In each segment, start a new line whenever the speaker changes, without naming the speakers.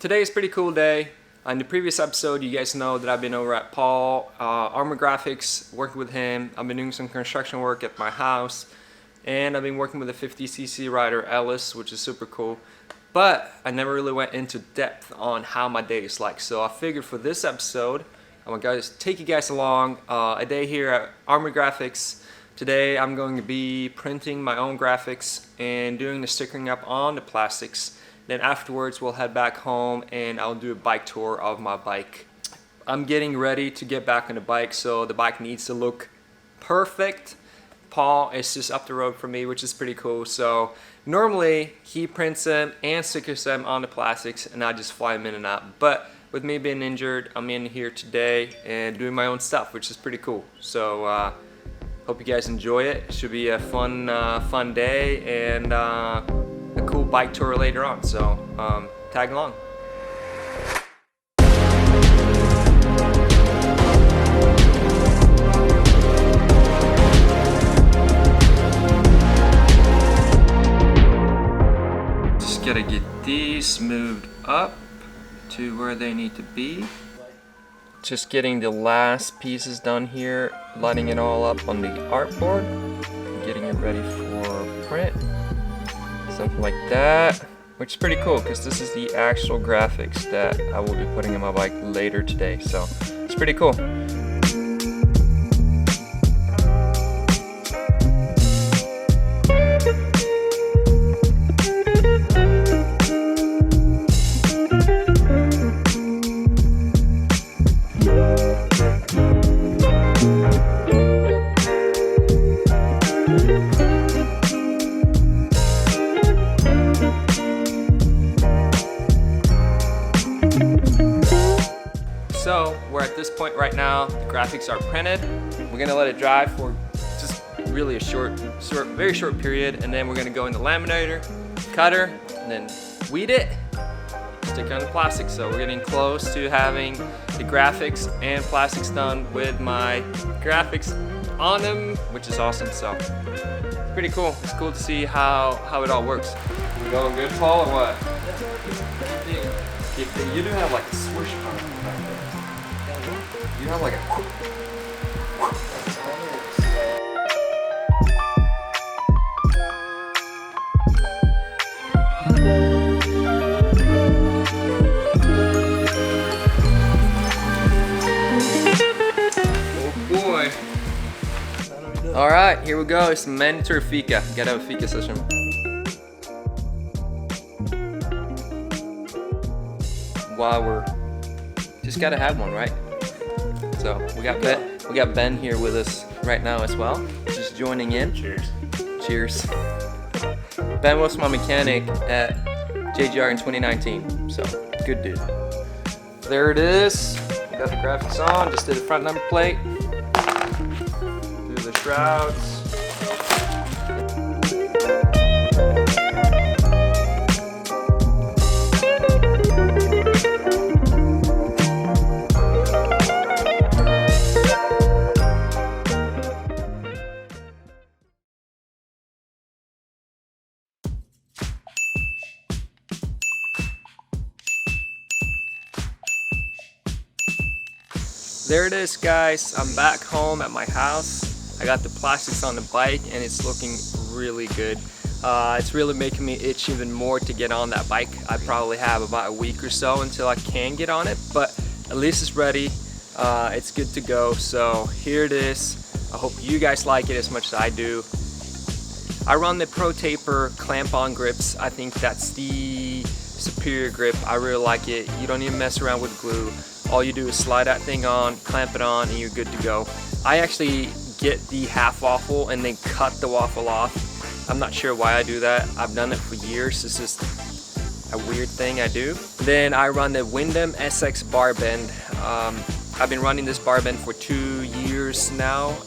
Today is a pretty cool day. On the previous episode, you guys know that I've been over at Paul Armor Graphics, working with him. I've been doing some construction work at my house, and I've been working with a 50cc rider, Ellis, which is super cool. But I never really went into depth on how my day is like. So I figured for this episode, I'm gonna take you guys along a day here at Armor Graphics. Today I'm going to be printing my own graphics and doing the stickering up on the plastics. Then afterwards we'll head back home and I'll do a bike tour of my bike. I'm getting ready to get back on the bike, so the bike needs to look perfect. Paul is just up the road from me, which is pretty cool. So normally he prints them and stickers them on the plastics and I just fly them in and out. But with me being injured, I'm in here today and doing my own stuff, which is pretty cool. So hope you guys enjoy it. It should be a fun day and a cool bike tour later on. So tag along. Just gotta get these moved up to where they need to be. Just getting the last pieces done here, lining it all up on the artboard, getting it ready for print, something like that, which is pretty cool because this is the actual graphics that I will be putting on my bike later today, so it's pretty cool. So we're at this point right now. The graphics are printed. We're gonna let it dry for just really a very short period, and then we're gonna go in the laminator, cutter, and then weed it, stick it on the plastic. So we're getting close to having the graphics and plastics done with my graphics on them, which is awesome. So it's pretty cool. It's cool to see how it all works. We going good, Paul, or what? You do have like a swoosh on it. You have like a oh boy. Alright, here we go. It's mandatory fika. Gotta have a fika session. While we're just gotta have one, right? So we got Ben here with us right now as well, just joining in. Cheers. Cheers. Ben was my mechanic at JGR in 2019, so good dude. There it is. We got the graphics on. Just did the front number plate. Do the shrouds. There it is, guys. I'm back home at my house. I got the plastics on the bike and it's looking really good. It's really making me itch even more to get on that bike. I probably have about a week or so until I can get on it, but at least it's ready. It's good to go. So here it is. I hope you guys like it as much as I do. I run the Pro Taper clamp-on grips. I think that's the superior grip. I really like it. You don't even mess around with glue. All you do is slide that thing on, clamp it on, and you're good to go. I actually get the half waffle and then cut the waffle off. I'm not sure why I do that. I've done it for years. It's just a weird thing I do. Then I run the Wyndham SX bar bend. I've been running this bar bend for 2 years now.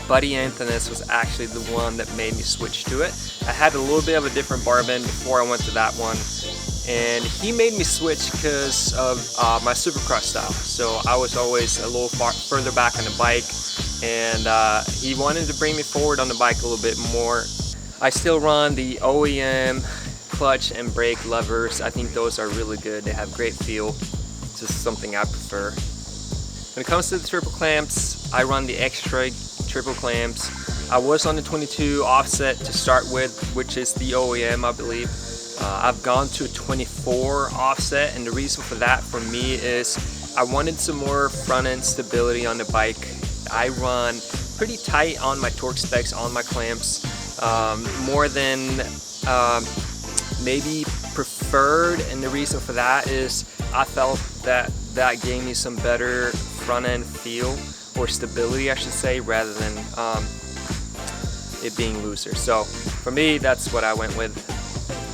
Buddy Anthony's was actually the one that made me switch to it. I had a little bit of a different bar bend before I went to that one. And he made me switch because of my Supercross style. So I was always a little further back on the bike, and he wanted to bring me forward on the bike a little bit more. I still run the OEM clutch and brake levers, I think those are really good. They have great feel. It's just something I prefer. When it comes to the triple clamps, I run the extra triple clamps. I was on the 22 offset to start with, which is the OEM, I believe. I've gone to a 24 offset, and the reason for that for me is I wanted some more front end stability on the bike. I run pretty tight on my torque specs on my clamps, more than maybe preferred, and the reason for that is I felt that gave me some better front end feel, or stability I should say, rather than it being looser. So for me, that's what I went with.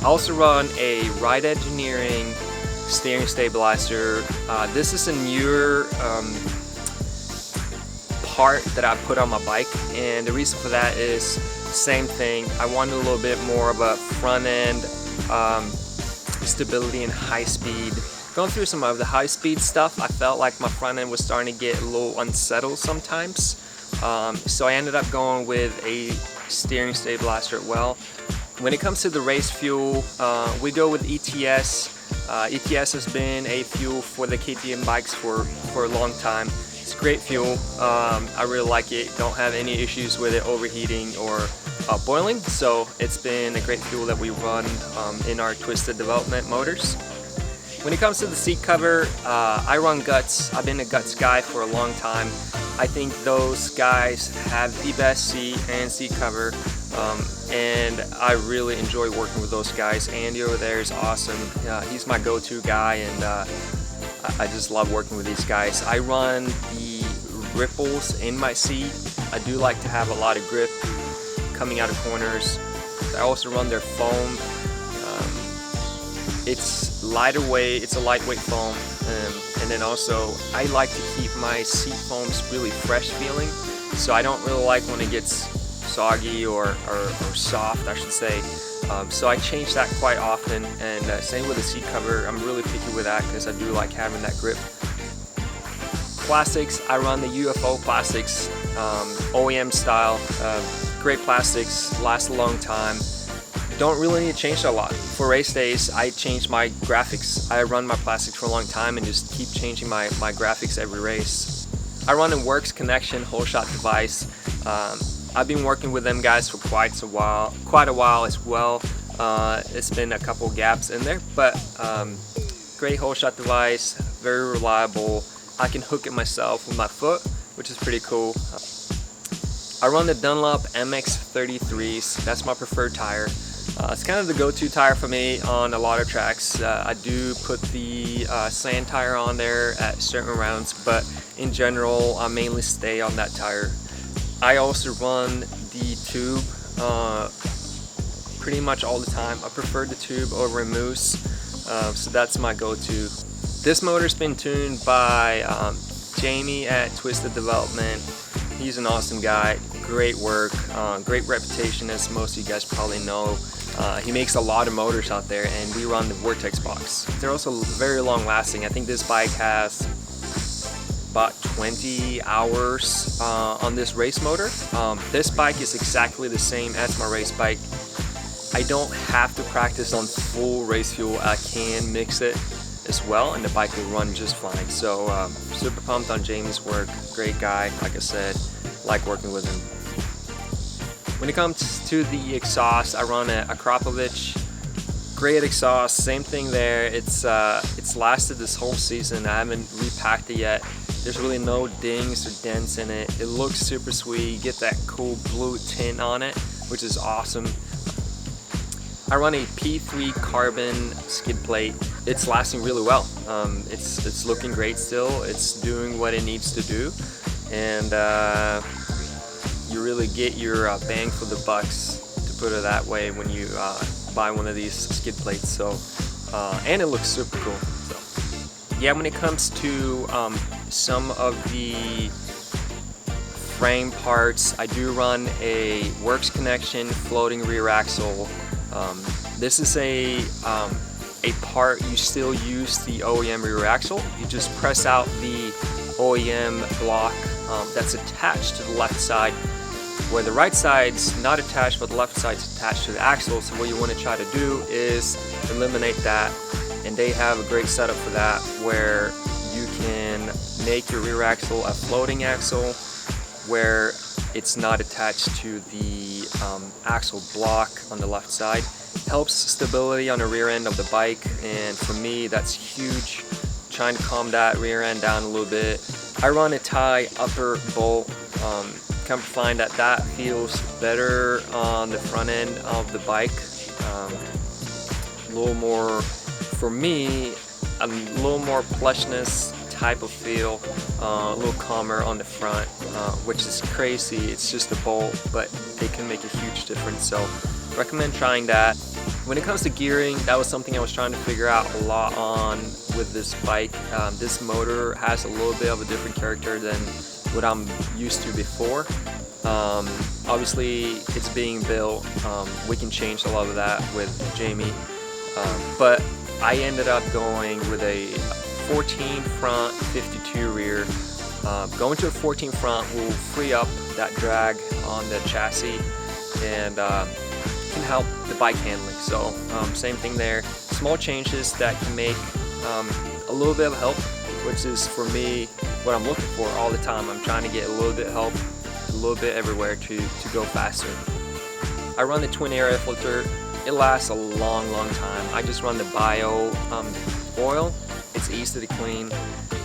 I also run a Ride Engineering steering stabilizer. This is a newer part that I put on my bike, and the reason for that is same thing. I wanted a little bit more of a front end stability and high speed. Going through some of the high speed stuff, I felt like my front end was starting to get a little unsettled sometimes. So I ended up going with a steering stabilizer as well. When it comes to the race fuel, we go with ETS. ETS has been a fuel for the KTM bikes for a long time. It's great fuel. I really like it. Don't have any issues with it overheating or boiling. So it's been a great fuel that we run in our Twisted Development motors. When it comes to the seat cover, I run Guts. I've been a Guts guy for a long time. I think those guys have the best seat and seat cover, and I really enjoy working with those guys. Andy over there is awesome. He's my go-to guy, and I just love working with these guys. I run the ripples in my seat. I do like to have a lot of grip coming out of corners. I also run their foam. It's lighter weight, it's a lightweight foam, and then also I like to keep my seat foams really fresh feeling, so I don't really like when it gets soggy or soft, I should say. So I change that quite often, and same with the seat cover. I'm really picky with that because I do like having that grip. Plastics, I run the UFO plastics, OEM style. Great plastics, last a long time. Don't really need to change a lot. For race days, I change my graphics. I run my plastics for a long time and just keep changing my graphics every race. I run a Works Connection whole shot device. I've been working with them guys for quite a while as well. It's been a couple gaps in there, but great whole shot device, very reliable. I can hook it myself with my foot, which is pretty cool. I run the Dunlop MX-33s. That's my preferred tire. It's kind of the go-to tire for me on a lot of tracks. I do put the sand tire on there at certain rounds, but in general, I mainly stay on that tire. I also run the tube pretty much all the time. I prefer the tube over a Moose, so that's my go-to. This motor's been tuned by Jamie at Twisted Development. He's an awesome guy, great work, great reputation, as most of you guys probably know. He makes a lot of motors out there, and we run the Vortex box. They're also very long lasting. I think this bike has about 20 hours on this race motor. This bike is exactly the same as my race bike. I don't have to practice on full race fuel. I can mix it as well, and the bike will run just fine. So super pumped on Jamie's work. Great guy, like I said, like working with him. When it comes to the exhaust, I run a Akropovich. Great exhaust, same thing there. It's lasted this whole season. I haven't repacked it yet. There's really no dings or dents in it. It looks super sweet. You get that cool blue tint on it, which is awesome. I run a P3 carbon skid plate. It's lasting really well. It's looking great still. It's doing what it needs to do, and you really get your bang for the bucks, to put it that way, when you buy one of these skid plates. So, and it looks super cool. So, yeah, when it comes to some of the frame parts, I do run a Works Connection floating rear axle. This is a part you still use the OEM rear axle. You just press out the OEM block that's attached to the left side, where the right side's not attached but the left side's attached to the axle. So what you want to try to do is eliminate that, and they have a great setup for that where you can make your rear axle a floating axle where it's not attached to the axle block on the left side. Helps stability on the rear end of the bike, and for me that's huge, trying to calm that rear end down a little bit. I run a tie upper bolt, come to find that that feels better on the front end of the bike, a little more, for me, a little more plushness type of feel, a little calmer on the front, which is crazy. It's just a bolt, but they can make a huge difference, so recommend trying that. When it comes to gearing, that was something I was trying to figure out a lot on with this bike. This motor has a little bit of a different character than what I'm used to before. Obviously it's being built, we can change a lot of that with Jamie, but I ended up going with a 14 front, 52 rear. Going to a 14 front will free up that drag on the chassis and can help the bike handling. So same thing there. Small changes that can make a little bit of help, which is for me what I'm looking for all the time. I'm trying to get a little bit of help, a little bit everywhere to go faster. I run the twin air filter. It lasts a long time. I just run the bio oil. It's easy to clean.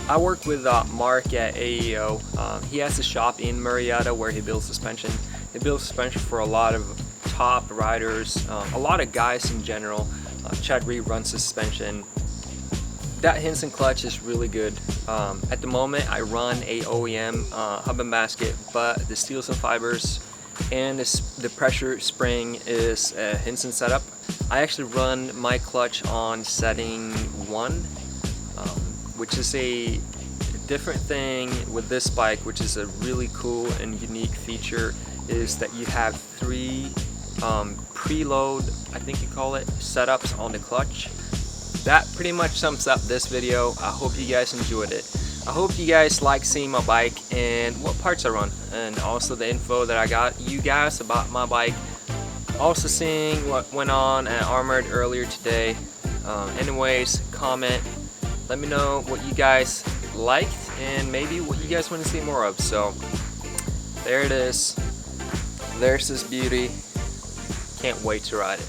I work with Mark at AEO. He has a shop in Marietta where he builds suspension. He builds suspension for a lot of top riders, a lot of guys in general. Chad Reed runs suspension. That Hinson clutch is really good. At the moment I run a OEM hub and basket, but the steels and fibers and the pressure spring is a Hinson setup. I actually run my clutch on setting 1, which is a different thing with this bike, which is a really cool and unique feature, is that you have 3 preload, I think you call it, setups on the clutch. That pretty much sums up this video. I hope you guys enjoyed it. I hope you guys like seeing my bike and what parts I run, and also the info that I got you guys about my bike. Also seeing what went on at Armored earlier today. Anyways, comment, let me know what you guys liked and maybe what you guys want to see more of. So there it is. There's this beauty. Can't wait to ride it.